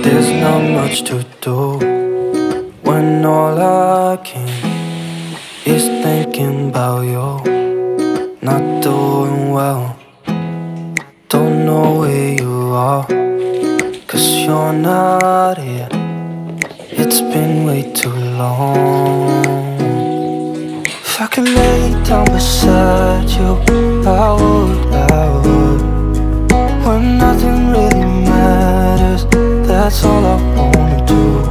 There's not much to do when all I can is thinking about you. Not doing well, don't know where you are, 'cause you're not here. It's been way too long. If I could lay down beside you, I would. When nothing really matters, that's all I wanna do.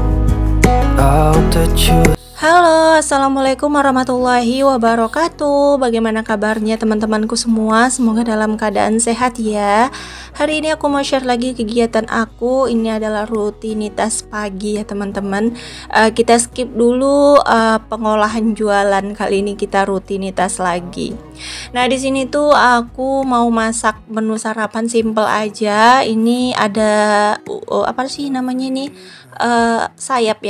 I hope that you. Halo, assalamualaikum warahmatullahi wabarakatuh. Bagaimana kabarnya teman-temanku semua? Semoga dalam keadaan sehat ya. Hari ini aku mau share lagi kegiatan aku. Ini adalah rutinitas pagi ya teman-teman. Kita skip dulu pengolahan jualan. Kali ini kita rutinitas lagi. Nah di sini tuh aku mau masak menu sarapan simple aja. Ini ada apa sih namanya ini? Sayap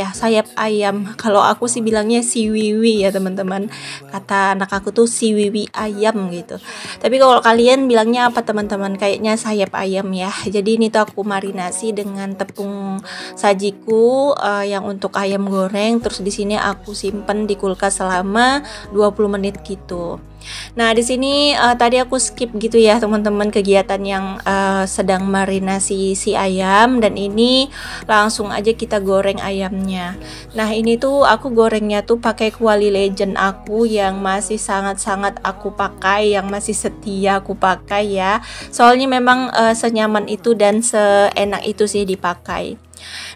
ayam. Kalau aku sih bilangnya siwiwi ya teman-teman. Kata anak aku tuh siwiwi ayam gitu. Tapi kalau kalian bilangnya apa teman-teman? Kayaknya sayap ayam ya. Jadi ini tuh aku marinasi dengan tepung sajiku yang untuk ayam goreng. Terus di sini aku simpen di kulkas selama 20 menit gitu. Nah di sini tadi aku skip gitu ya teman-teman kegiatan yang sedang marinasi si ayam, dan ini langsung aja kita goreng ayamnya. Nah ini tuh aku gorengnya tuh pakai kuali legend aku yang masih sangat-sangat aku pakai, yang masih setia aku pakai ya. Soalnya memang senyaman itu dan seenak itu sih dipakai.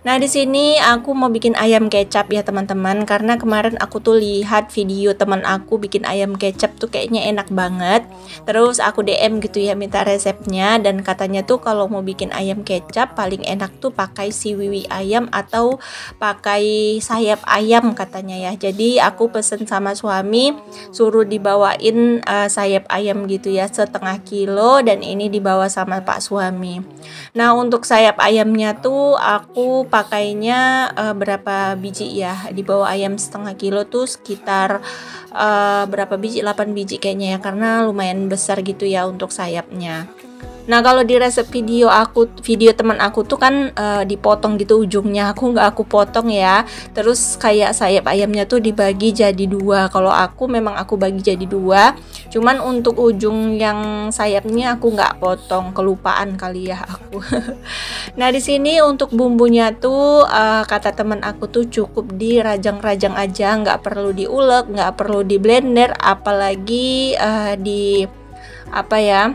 Nah di sini aku mau bikin ayam kecap ya teman-teman, karena kemarin aku tuh lihat video teman aku bikin ayam kecap tuh kayaknya enak banget. Terus aku DM gitu ya minta resepnya, dan katanya tuh kalau mau bikin ayam kecap paling enak tuh pakai siwiwi ayam atau pakai sayap ayam katanya ya. Jadi aku pesen sama suami suruh dibawain sayap ayam gitu ya, 1/2 kilo, dan ini dibawa sama pak suami. Nah untuk sayap ayamnya tuh aku pakainya berapa biji ya, di bawah ayam 1/2 kilo tuh sekitar berapa biji, 8 biji kayaknya ya, karena lumayan besar gitu ya untuk sayapnya. Nah kalau di resep video teman aku tuh kan dipotong gitu ujungnya, aku potong ya. Terus kayak sayap ayamnya tuh dibagi jadi 2. Kalau aku memang aku bagi jadi 2. Cuman untuk ujung yang sayapnya aku nggak potong, kelupaan kali ya aku. Nah di sini untuk bumbunya tuh kata teman aku tuh cukup dirajang-rajang aja, nggak perlu diulek, nggak perlu di blender, apalagi di apa ya,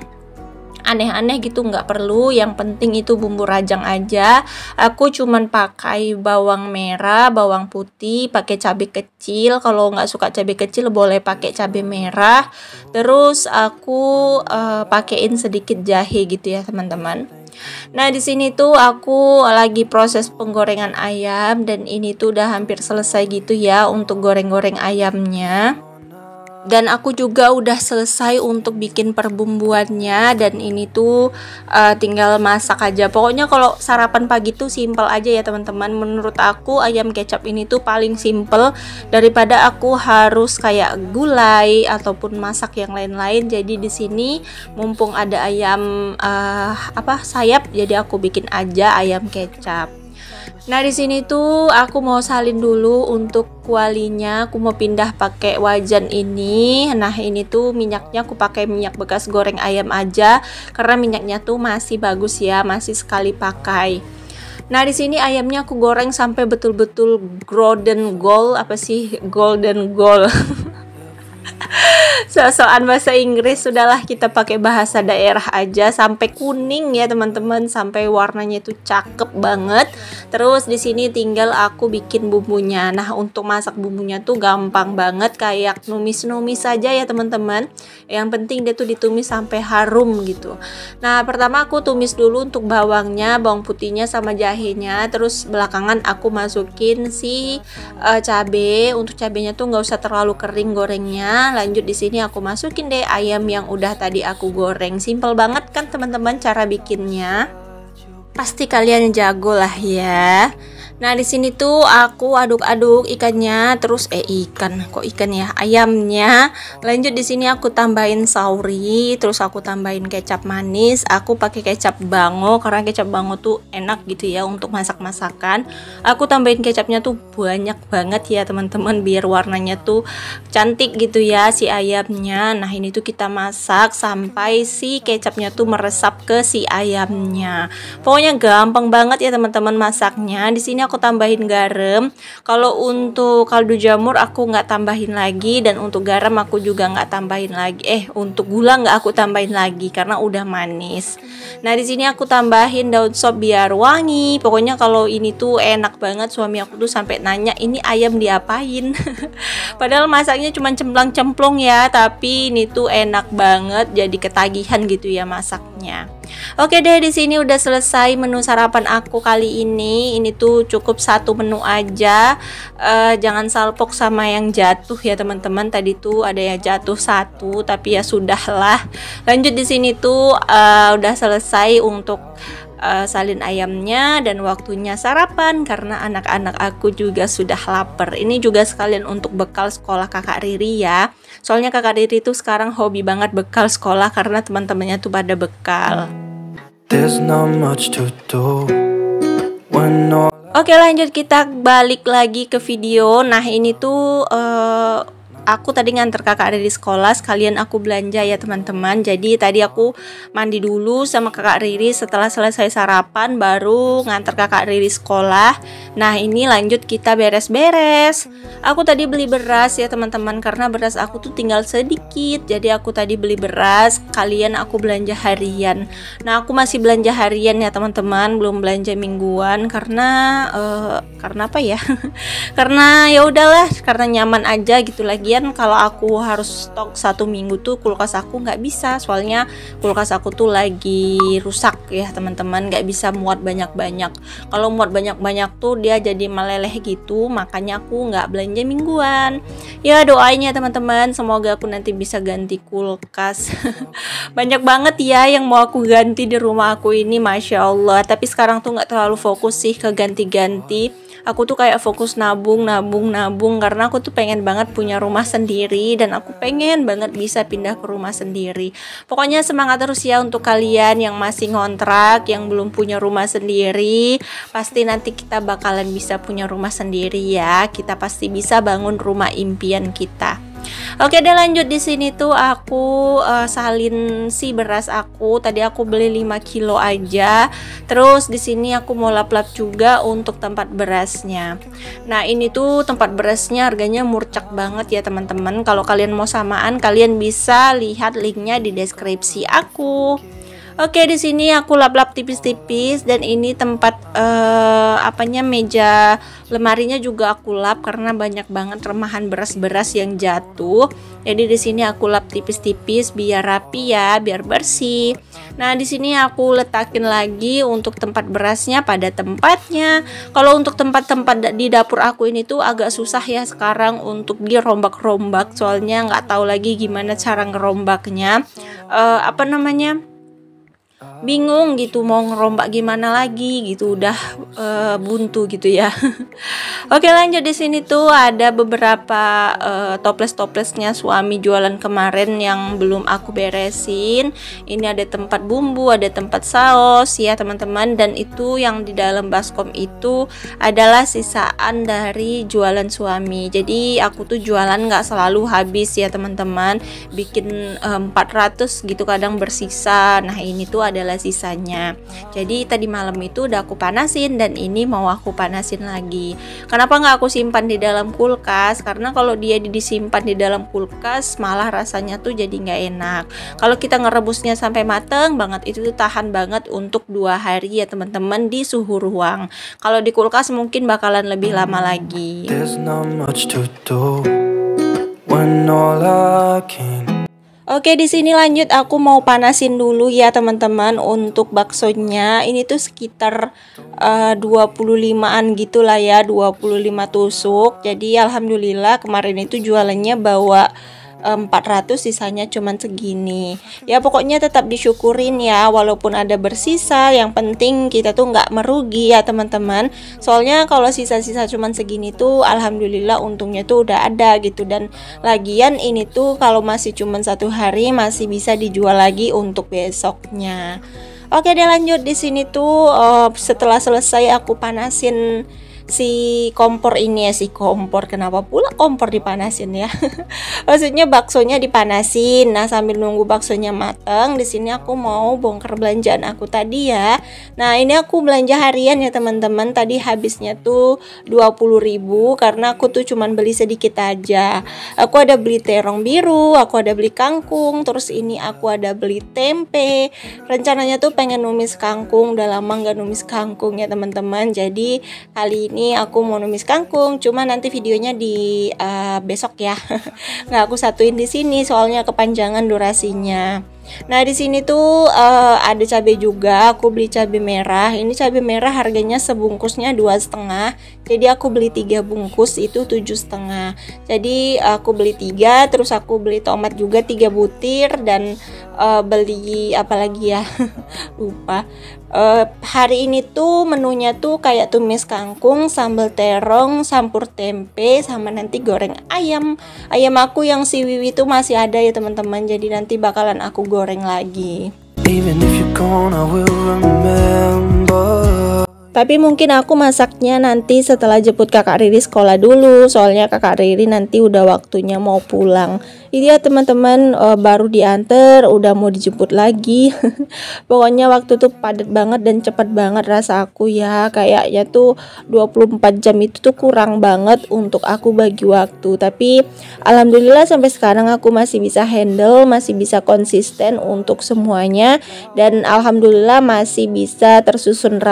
aneh-aneh gitu, nggak perlu. Yang penting itu bumbu rajang aja. Aku cuman pakai bawang merah, bawang putih, pakai cabai kecil. Kalau nggak suka cabai kecil boleh pakai cabai merah. Terus aku pakein sedikit jahe gitu ya teman-teman. Nah di sini tuh aku lagi proses penggorengan ayam, dan ini tuh udah hampir selesai gitu ya untuk goreng-goreng ayamnya. Dan aku juga udah selesai untuk bikin perbumbuannya, dan ini tuh tinggal masak aja. Pokoknya kalau sarapan pagi tuh simple aja ya teman-teman. Menurut aku ayam kecap ini tuh paling simple daripada aku harus kayak gulai ataupun masak yang lain-lain. Jadi di sini mumpung ada ayam sayap, jadi aku bikin aja ayam kecap. Nah di sini tuh aku mau salin dulu untuk kualinya. Aku mau pindah pakai wajan ini. Nah ini tuh minyaknya aku pakai minyak bekas goreng ayam aja, karena minyaknya tuh masih bagus ya, masih sekali pakai. Nah di sini ayamnya aku goreng sampai betul-betul golden gold, golden gold. So-soan bahasa Inggris, sudahlah kita pakai bahasa daerah aja, sampai kuning ya teman-teman, sampai warnanya itu cakep banget. Terus di sini tinggal aku bikin bumbunya. Nah untuk masak bumbunya tuh gampang banget, kayak numis-numis saja ya teman-teman. Yang penting dia tuh ditumis sampai harum gitu. Nah pertama aku tumis dulu untuk bawangnya, bawang putihnya sama jahenya. Terus belakangan aku masukin si cabe. Untuk cabenya tuh nggak usah terlalu kering gorengnya. Lanjut di sini aku masukin deh ayam yang udah tadi aku goreng. Simple banget kan teman-teman cara bikinnya. Pasti kalian jago lah ya. Nah, di sini tuh aku aduk-aduk ikannya, terus ikan ya, ayamnya. Lanjut di sini aku tambahin sauri, terus aku tambahin kecap manis. Aku pakai kecap bango karena kecap bango tuh enak gitu ya untuk masak-masakan. Aku tambahin kecapnya tuh banyak banget ya, teman-teman, biar warnanya tuh cantik gitu ya si ayamnya. Nah, ini tuh kita masak sampai si kecapnya tuh meresap ke si ayamnya. Pokoknya gampang banget ya teman-teman masaknya. Di sini aku tambahin garam. Kalau untuk kaldu jamur aku nggak tambahin lagi, dan untuk garam aku juga nggak tambahin lagi. Untuk gula nggak aku tambahin lagi karena udah manis. Nah, di sini aku tambahin daun sop biar wangi. Pokoknya kalau ini tuh enak banget. Suami aku tuh sampai nanya ini ayam diapain. Padahal masaknya cuma cemplang-cemplung ya, tapi ini tuh enak banget. Jadi ketagihan gitu ya masaknya. Oke deh, di sini udah selesai menu sarapan aku kali ini. Ini tuh cukup satu menu aja. Jangan salpok sama yang jatuh ya teman-teman. Tadi tuh ada yang jatuh satu, tapi ya sudahlah. Lanjut di sini tuh udah selesai untuk salin ayamnya dan waktunya sarapan karena anak-anak aku juga sudah lapar. Ini juga sekalian untuk bekal sekolah kakak Riri ya. Soalnya kakak Riri tuh sekarang hobi banget bekal sekolah karena teman-temannya tuh pada bekal. There's not much to do when all Oke, lanjut kita balik lagi ke video. Nah, ini tuh aku tadi nganter kakak Riri sekolah, sekalian aku belanja ya teman-teman. Jadi tadi aku mandi dulu sama kakak Riri, setelah selesai sarapan baru nganter kakak Riri sekolah. Nah, ini lanjut kita beres-beres. Aku tadi beli beras ya teman-teman, karena beras aku tuh tinggal sedikit. Jadi aku tadi beli beras, kalian aku belanja harian. Nah, aku masih belanja harian ya teman-teman, belum belanja mingguan karena apa ya? Karena ya udahlah, karena nyaman aja gitu. Lagian kalau aku harus stok 1 minggu tuh kulkas aku nggak bisa, soalnya kulkas aku tuh lagi rusak ya teman-teman, nggak bisa muat banyak-banyak. Kalau muat banyak-banyak tuh dia jadi meleleh gitu, makanya aku nggak belanja mingguan. Ya doain ya teman-teman, semoga aku nanti bisa ganti kulkas. Banyak banget ya yang mau aku ganti di rumah aku ini, masya Allah. Tapi sekarang tuh nggak terlalu fokus sih ke ganti-ganti. Aku tuh kayak fokus nabung karena aku tuh pengen banget punya rumah sendiri dan aku pengen banget bisa pindah ke rumah sendiri. Pokoknya semangat terus ya untuk kalian yang masih ngontrak, yang belum punya rumah sendiri. Pasti nanti kita bakalan bisa punya rumah sendiri ya. Kita pasti bisa bangun rumah impian kita. Oke deh, lanjut di sini tuh aku salin si beras aku. Tadi aku beli 5 kilo aja. Terus di sini aku mau lap-lap juga untuk tempat berasnya. Nah, ini tuh tempat berasnya harganya murcak banget ya teman-teman. Kalau kalian mau samaan, kalian bisa lihat linknya di deskripsi aku. Oke, di sini aku lap-lap tipis-tipis, dan ini tempat meja lemarinya juga aku lap karena banyak banget remahan beras-beras yang jatuh. Jadi di sini aku lap tipis-tipis biar rapi ya, biar bersih. Nah, di sini aku letakin lagi untuk tempat berasnya pada tempatnya. Kalau untuk tempat-tempat di dapur aku ini tuh agak susah ya sekarang untuk dirombak-rombak, soalnya nggak tahu lagi gimana cara ngerombaknya. Bingung gitu mau ngerombak gimana lagi gitu, udah buntu gitu ya. Oke, lanjut di sini tuh ada beberapa toples-toplesnya suami jualan kemarin yang belum aku beresin. Ini ada tempat bumbu, ada tempat saus ya teman-teman, dan itu yang di dalam baskom itu adalah sisaan dari jualan suami. Jadi aku tuh jualan nggak selalu habis ya teman-teman, bikin 400 gitu kadang bersisa. Nah, ini tuh adalah sisanya. Jadi tadi malam itu udah aku panasin, dan ini mau aku panasin lagi. Kenapa nggak aku simpan di dalam kulkas? Karena kalau dia disimpan di dalam kulkas malah rasanya tuh jadi nggak enak. Kalau kita ngerebusnya sampai mateng banget, itu tuh tahan banget untuk 2 hari ya teman-teman di suhu ruang. Kalau di kulkas mungkin bakalan lebih lama lagi. there's not much to do when all I can Oke, di sini lanjut aku mau panasin dulu ya teman-teman untuk baksonya. Ini tuh sekitar 25-an gitulah ya, 25 tusuk. Jadi alhamdulillah kemarin itu jualannya bawa 400, sisanya cuman segini. Ya pokoknya tetap disyukurin ya, walaupun ada bersisa, yang penting kita tuh nggak merugi ya teman-teman. Soalnya kalau sisa-sisa cuman segini tuh alhamdulillah untungnya tuh udah ada gitu. Dan lagian ini tuh kalau masih cuman 1 hari masih bisa dijual lagi untuk besoknya. Oke deh, lanjut. Di sini tuh setelah selesai aku panasin si kompor ini ya, si kompor, kenapa pula kompor dipanasin ya? Maksudnya baksonya dipanasin. Nah, sambil nunggu baksonya mateng, di sini aku mau bongkar belanjaan aku tadi ya. Nah, ini aku belanja harian ya teman-teman. Tadi habisnya tuh 20.000 karena aku tuh cuman beli sedikit aja. Aku ada beli terong biru, aku ada beli kangkung, terus ini aku ada beli tempe. Rencananya tuh pengen numis kangkung, udah lama nggak numis kangkung ya teman-teman. Jadi kali ini aku mau numis kangkung, cuma nanti videonya di besok ya. Nggak aku satuin di sini soalnya kepanjangan durasinya. Nah di sini tuh ada cabai juga. Aku beli cabai merah. Ini cabai merah harganya sebungkusnya 2,5. Jadi aku beli 3 bungkus itu 7,5. Jadi aku beli 3. Terus aku beli tomat juga 3 butir. Dan beli apa lagi ya lupa. Hari ini tuh menunya tuh kayak tumis kangkung, sambal terong, campur tempe, sama nanti goreng ayam. Ayam aku yang si Wiwi tuh masih ada ya teman-teman. Jadi nanti bakalan aku goreng lagi. Even if you're gone, I will remember. Tapi mungkin aku masaknya nanti setelah jemput kakak Riri sekolah dulu. Soalnya kakak Riri nanti udah waktunya mau pulang. Ini ya teman-teman, baru diantar udah mau dijemput lagi. Pokoknya waktu tuh padat banget dan cepat banget rasa aku ya. Kayaknya tuh 24 jam itu tuh kurang banget untuk aku bagi waktu. Tapi alhamdulillah sampai sekarang aku masih bisa handle, masih bisa konsisten untuk semuanya. Dan alhamdulillah masih bisa tersusun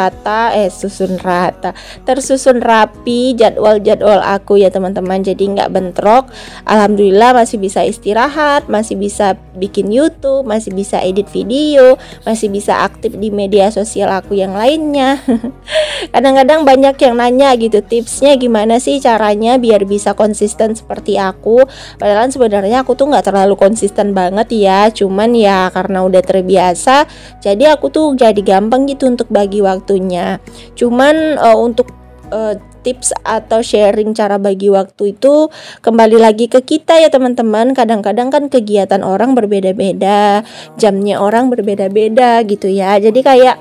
rapi jadwal-jadwal aku ya teman-teman. Jadi nggak bentrok. Alhamdulillah masih bisa istirahat, masih bisa bikin YouTube, masih bisa edit video, masih bisa aktif di media sosial aku yang lainnya. Kadang-kadang banyak yang nanya gitu, tipsnya gimana sih caranya biar bisa konsisten seperti aku. Padahal sebenarnya aku tuh nggak terlalu konsisten banget ya, cuman ya karena udah terbiasa jadi aku tuh jadi gampang gitu untuk bagi waktunya. Cuman untuk tips atau sharing cara bagi waktu itu kembali lagi ke kita ya teman-teman. Kadang-kadang kan kegiatan orang berbeda-beda, jamnya orang berbeda-beda gitu ya. Jadi kayak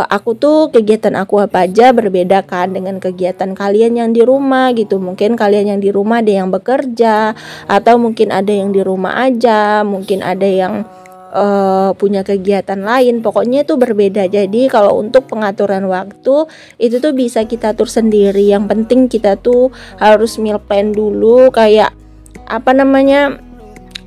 aku tuh kegiatan aku apa aja berbeda kan dengan kegiatan kalian yang di rumah gitu. Mungkin kalian yang di rumah ada yang bekerja, atau mungkin ada yang di rumah aja, mungkin ada yang punya kegiatan lain. Pokoknya itu berbeda. Jadi kalau untuk pengaturan waktu itu tuh bisa kita atur sendiri. Yang penting kita tuh harus meal plan dulu, kayak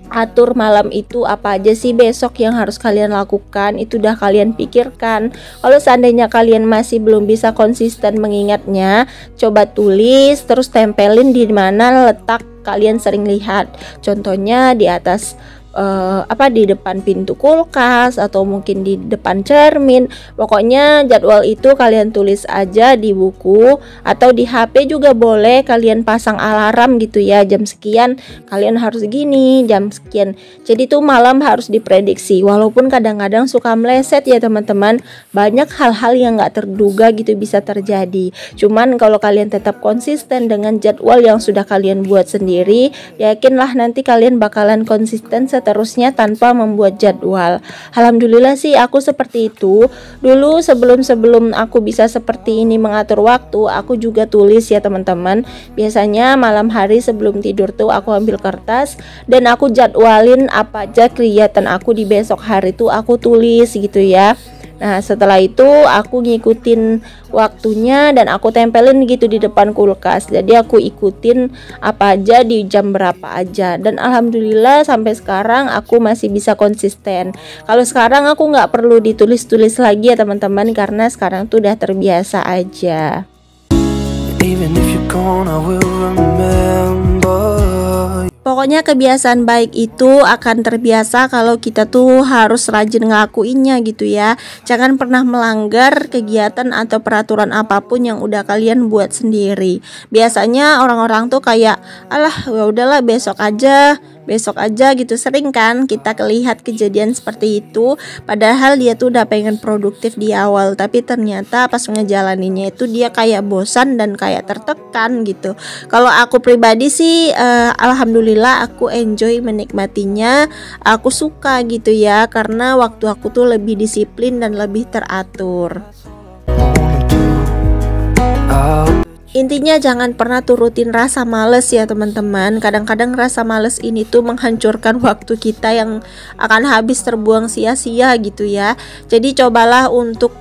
atur malam itu apa aja sih besok yang harus kalian lakukan, itu udah kalian pikirkan. Kalau seandainya kalian masih belum bisa konsisten mengingatnya, coba tulis terus tempelin di mana letak kalian sering lihat. Contohnya di atas di depan pintu kulkas, atau mungkin di depan cermin. Pokoknya jadwal itu kalian tulis aja di buku, atau di HP juga boleh. Kalian pasang alarm gitu ya, jam sekian kalian harus gini, jam sekian. Jadi tuh malam harus diprediksi. Walaupun kadang-kadang suka meleset ya teman-teman, banyak hal-hal yang gak terduga gitu bisa terjadi. Cuman kalau kalian tetap konsisten dengan jadwal yang sudah kalian buat sendiri, yakinlah nanti kalian bakalan konsisten seterusnya tanpa membuat jadwal. Alhamdulillah sih aku seperti itu. Dulu sebelum aku bisa seperti ini mengatur waktu, aku juga tulis ya teman-teman. Biasanya malam hari sebelum tidur tuh aku ambil kertas dan aku jadwalin apa aja kegiatan aku di besok hari tuh aku tulis gitu ya. Nah setelah itu aku ngikutin waktunya dan aku tempelin gitu di depan kulkas. Jadi aku ikutin apa aja di jam berapa aja. Dan alhamdulillah sampai sekarang aku masih bisa konsisten. Kalau sekarang aku nggak perlu ditulis-tulis lagi ya teman-teman, karena sekarang tuh udah terbiasa aja. Even if you're gone, I will remember. Pokoknya kebiasaan baik itu akan terbiasa kalau kita tuh harus rajin ngelakuinnya gitu ya. Jangan pernah melanggar kegiatan atau peraturan apapun yang udah kalian buat sendiri. Biasanya orang-orang tuh kayak, alah ya udahlah besok aja, besok aja gitu. Sering kan kita lihat kejadian seperti itu, padahal dia tuh udah pengen produktif di awal, tapi ternyata pas ngejalaninnya itu dia kayak bosan dan kayak tertekan gitu. Kalau aku pribadi sih alhamdulillah aku enjoy menikmatinya, aku suka gitu ya, karena waktu aku tuh lebih disiplin dan lebih teratur. Intinya jangan pernah turutin rasa males ya teman-teman. Kadang-kadang rasa males ini tuh menghancurkan waktu kita yang akan habis terbuang sia-sia gitu ya. Jadi cobalah untuk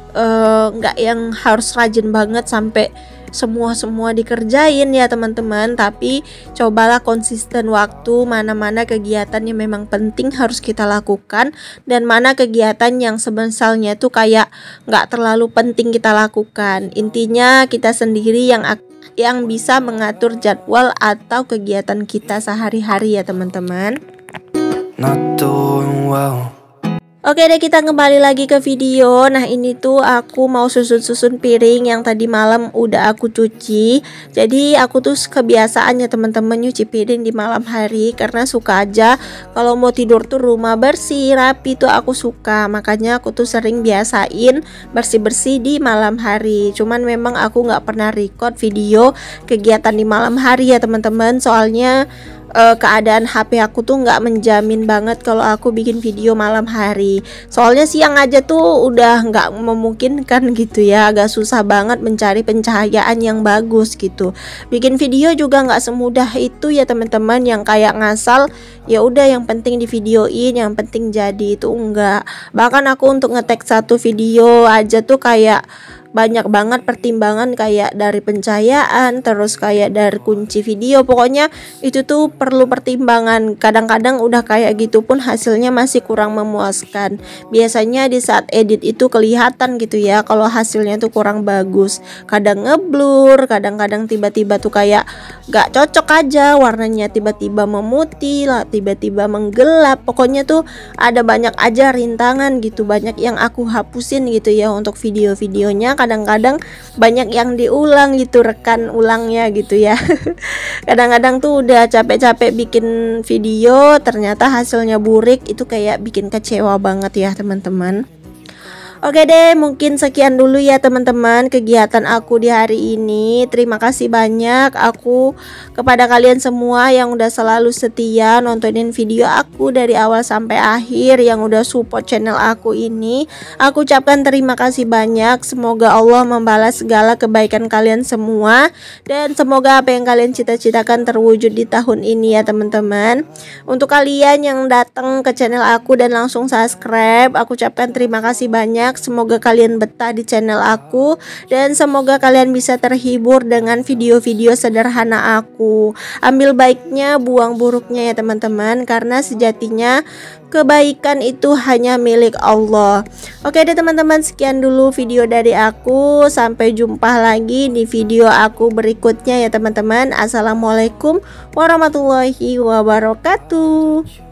nggak yang harus rajin banget sampai semua dikerjain ya teman-teman, tapi cobalah konsisten waktu, mana-mana kegiatan yang memang penting harus kita lakukan, dan mana kegiatan yang sebenarnya tuh kayak nggak terlalu penting kita lakukan. Intinya kita sendiri yang bisa mengatur jadwal atau kegiatan kita sehari-hari ya teman-teman. Not doing well. Oke deh, kita kembali lagi ke video. Nah ini tuh aku mau susun piring yang tadi malam udah aku cuci. Jadi aku tuh kebiasaan ya teman-teman nyuci piring di malam hari, karena suka aja kalau mau tidur tuh rumah bersih, rapi tuh aku suka. Makanya aku tuh sering biasain bersih-bersih di malam hari. Cuman memang aku nggak pernah record video kegiatan di malam hari ya teman-teman. Soalnya keadaan HP aku tuh nggak menjamin banget kalau aku bikin video malam hari. Soalnya siang aja tuh udah nggak memungkinkan gitu ya, agak susah banget mencari pencahayaan yang bagus gitu. Bikin video juga nggak semudah itu ya teman-teman, yang kayak ngasal ya udah yang penting di videoin, yang penting jadi, itu enggak. Bahkan aku untuk ngetek satu video aja tuh kayak banyak banget pertimbangan, kayak dari pencahayaan, terus kayak dari kunci video, pokoknya itu tuh perlu pertimbangan. Kadang-kadang udah kayak gitu pun hasilnya masih kurang memuaskan. Biasanya di saat edit itu kelihatan gitu ya kalau hasilnya tuh kurang bagus, kadang ngeblur, kadang-kadang tiba-tiba tuh kayak gak cocok aja, warnanya tiba-tiba memutih lah, tiba-tiba menggelap, pokoknya tuh ada banyak aja rintangan gitu, banyak yang aku hapusin gitu ya untuk video-videonya. Kadang-kadang banyak yang diulang gitu, rekan ulangnya gitu ya. Kadang-kadang tuh udah capek-capek bikin video, ternyata hasilnya burik, itu kayak bikin kecewa banget ya teman-teman. Oke deh, mungkin sekian dulu ya teman-teman kegiatan aku di hari ini. Terima kasih banyak aku kepada kalian semua yang udah selalu setia nontonin video aku dari awal sampai akhir, yang udah support channel aku ini. Aku ucapkan terima kasih banyak. Semoga Allah membalas segala kebaikan kalian semua, dan semoga apa yang kalian cita-citakan terwujud di tahun ini ya teman-teman. Untuk kalian yang datang ke channel aku dan langsung subscribe, aku ucapkan terima kasih banyak. Semoga kalian betah di channel aku, dan semoga kalian bisa terhibur dengan video-video sederhana aku. Ambil baiknya, buang buruknya ya teman-teman, karena sejatinya kebaikan itu hanya milik Allah. Oke deh teman-teman, sekian dulu video dari aku. Sampai jumpa lagi di video aku berikutnya ya teman-teman. Assalamualaikum warahmatullahi wabarakatuh.